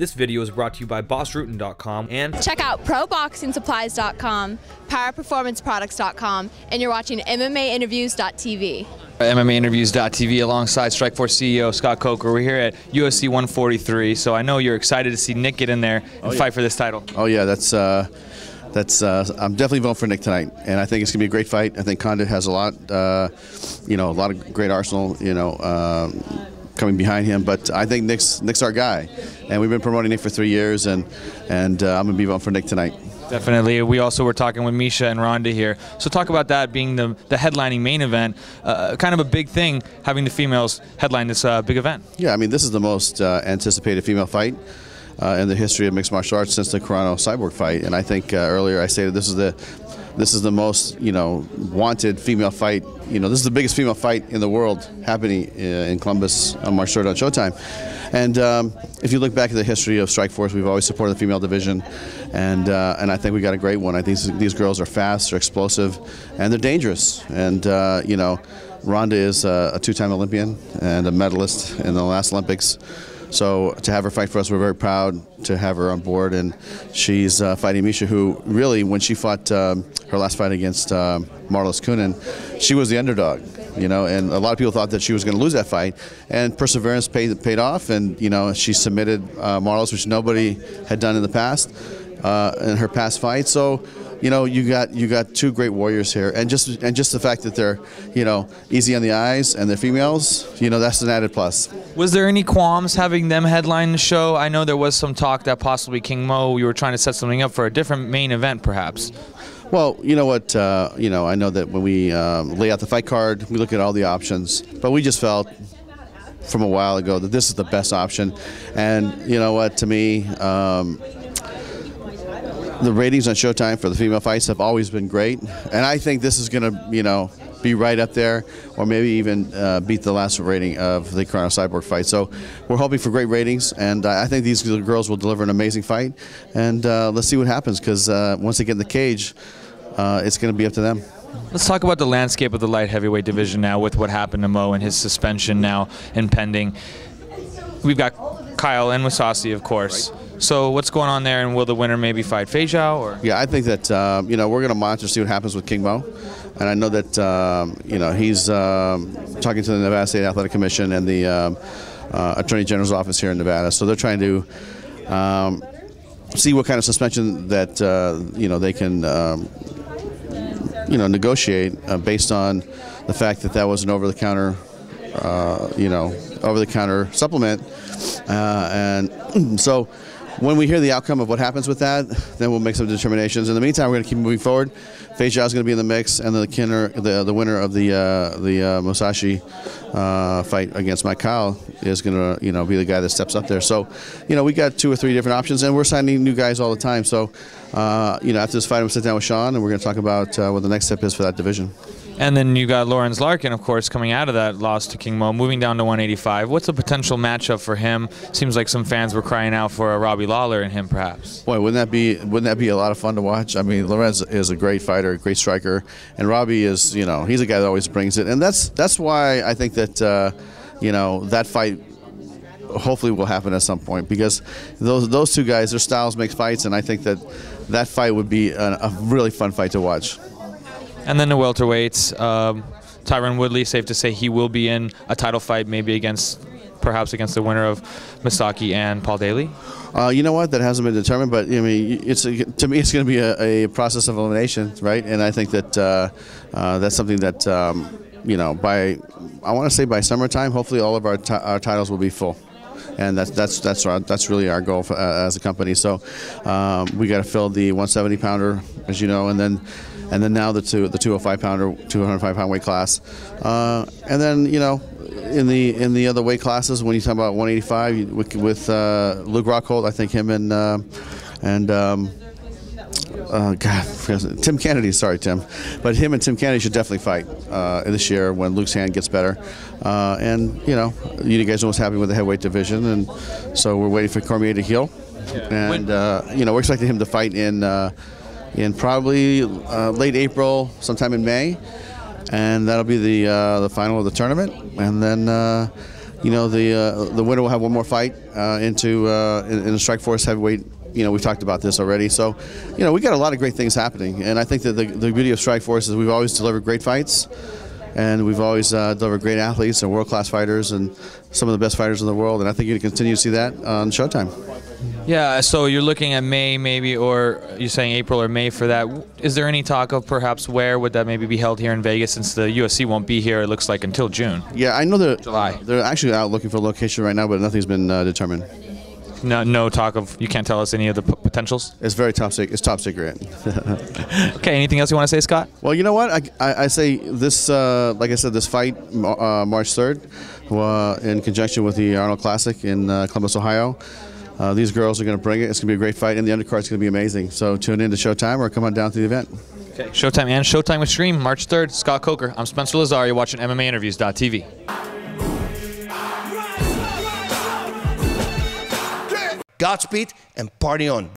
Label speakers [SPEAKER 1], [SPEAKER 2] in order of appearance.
[SPEAKER 1] This video is brought to you by BossRootin.com and
[SPEAKER 2] check out ProBoxingSupplies.com, PowerPerformanceProducts.com, and you're watching MMAinterviews.tv.
[SPEAKER 1] MMAinterviews.tv alongside Strikeforce CEO Scott Coker. We're here at UFC 143, so I know you're excited to see Nick get in there and fight for this title.
[SPEAKER 3] Oh yeah, I'm definitely voting for Nick tonight, and I think it's gonna be a great fight. I think Condit has a lot, a lot of great arsenal, coming behind him. But I think Nick's our guy, and we've been promoting Nick for 3 years, and I'm gonna be voting for Nick tonight.
[SPEAKER 1] Definitely. We also were talking with Misha and Ronda here. So talk about that being the headlining main event, kind of a big thing having the females headline this big event.
[SPEAKER 3] Yeah, I mean, this is the most anticipated female fight in the history of mixed martial arts since the Carano Cyborg fight. And I think earlier I stated this is the most wanted female fight. This is the biggest female fight in the world happening in Columbus on March 3rd on Showtime. And if you look back at the history of Strikeforce, we've always supported the female division, and I think we got a great one. I think these girls are fast, they're explosive, and they're dangerous. And Ronda is a two-time Olympian and a medalist in the last Olympics. So to have her fight for us, we're very proud to have her on board, and she's fighting Misha, who really, when she fought her last fight against Marlos Kunin, she was the underdog, and a lot of people thought that she was going to lose that fight, and perseverance paid off, and she submitted Marlos, which nobody had done in the past in her past fight. So you got two great warriors here, and just the fact that they're easy on the eyes and they're females, that's an added plus.
[SPEAKER 1] Was there any qualms having them headline the show? I know there was some talk that possibly King Mo, you were trying to set something up for a different main event, perhaps.
[SPEAKER 3] Well, you know what? I know that when we lay out the fight card, we look at all the options, but we just felt from a while ago that this is the best option, and you know what? To me. The ratings on Showtime for the female fights have always been great, and I think this is going to, be right up there, or maybe even beat the last rating of the Carano Cyborg fight. So we're hoping for great ratings, and I think these girls will deliver an amazing fight. And let's see what happens, because once they get in the cage, it's going to be up to them.
[SPEAKER 1] Let's talk about the landscape of the light heavyweight division now, with what happened to Mo and his suspension now impending. We've got Kyle and Mousasi, of course. Right. So what's going on there, and will the winner maybe fight Feijao? Or?
[SPEAKER 3] Yeah, I think that we're going to monitor, see what happens with King Mo, and I know that he's talking to the Nevada State Athletic Commission and the Attorney General's office here in Nevada. So they're trying to see what kind of suspension that they can negotiate based on the fact that was an over-the-counter supplement, and so. When we hear the outcome of what happens with that, then we'll make some determinations. In the meantime, we're going to keep moving forward. Feijao is going to be in the mix, and the winner of the Mousasi fight against Mike Kyle is going to be the guy that steps up there. So, we got 2 or 3 different options, and we're signing new guys all the time. So, after this fight, I'm going to sit down with Sean, and we're going to talk about what the next step is for that division.
[SPEAKER 1] And then you got Lawrence Larkin, of course, coming out of that loss to King Mo, moving down to 185. What's a potential matchup for him? Seems like some fans were crying out for a Robbie Lawler in him, perhaps.
[SPEAKER 3] Boy, wouldn't that be a lot of fun to watch? I mean, Lawrence is a great fighter, a great striker, and Robbie is, he's a guy that always brings it, and that's why I think that that fight hopefully will happen at some point, because those two guys, their styles make fights, and I think that fight would be a really fun fight to watch.
[SPEAKER 1] And then the welterweights, Tyron Woodley, safe to say he will be in a title fight, maybe perhaps against the winner of Misaki and Paul Daly.
[SPEAKER 3] You know what? That hasn't been determined, but I mean, to me, it's going to be a process of elimination, right? And I think that that's something that I want to say by summertime, hopefully all of our titles will be full. And that's really our goal as a company. So we got to fill the 170-pounder, as you know, and then now the 205-pounder, 205-pound weight class, and then in the other weight classes, when you talk about 185 with Luke Rockhold, I think him and Tim Kennedy, sorry Tim, but him and Tim Kennedy should definitely fight this year when Luke's hand gets better. And you guys are almost happy with the heavyweight division, and so we're waiting for Cormier to heal, and we're expecting him to fight in probably late April, sometime in May, and that'll be the final of the tournament. And then you know, the winner will have one more fight in the Strikeforce heavyweight. You know, we've talked about this already. So, you know, we got a lot of great things happening, and I think that the beauty of Strikeforce is we've always delivered great fights, and we've always delivered great athletes and world-class fighters and some of the best fighters in the world. And I think you're going to continue to see that on Showtime.
[SPEAKER 1] Yeah, so you're looking at May maybe, or you're saying April or May for that. Is there any talk of perhaps where would that maybe be held here in Vegas, since the UFC won't be here, it looks like, until June?
[SPEAKER 3] Yeah, I know
[SPEAKER 1] July.
[SPEAKER 3] They're actually out looking for a location right now, but nothing's been determined.
[SPEAKER 1] No talk of, you can't tell us any of the potentials?
[SPEAKER 3] It's very top secret. It's top secret.
[SPEAKER 1] Okay, anything else you want to say, Scott?
[SPEAKER 3] Well, you know what? I say this, like I said, this fight, March 3rd, in conjunction with the Arnold Classic in Columbus, Ohio. These girls are going to bring it. It's going to be a great fight, and the undercard's going to be amazing. So tune in to Showtime or come on down to the event.
[SPEAKER 1] Okay. Showtime and Showtime with Stream, March 3rd. Scott Coker. I'm Spencer Lazar. You're watching MMAinterviews.tv.
[SPEAKER 4] Godspeed and party on.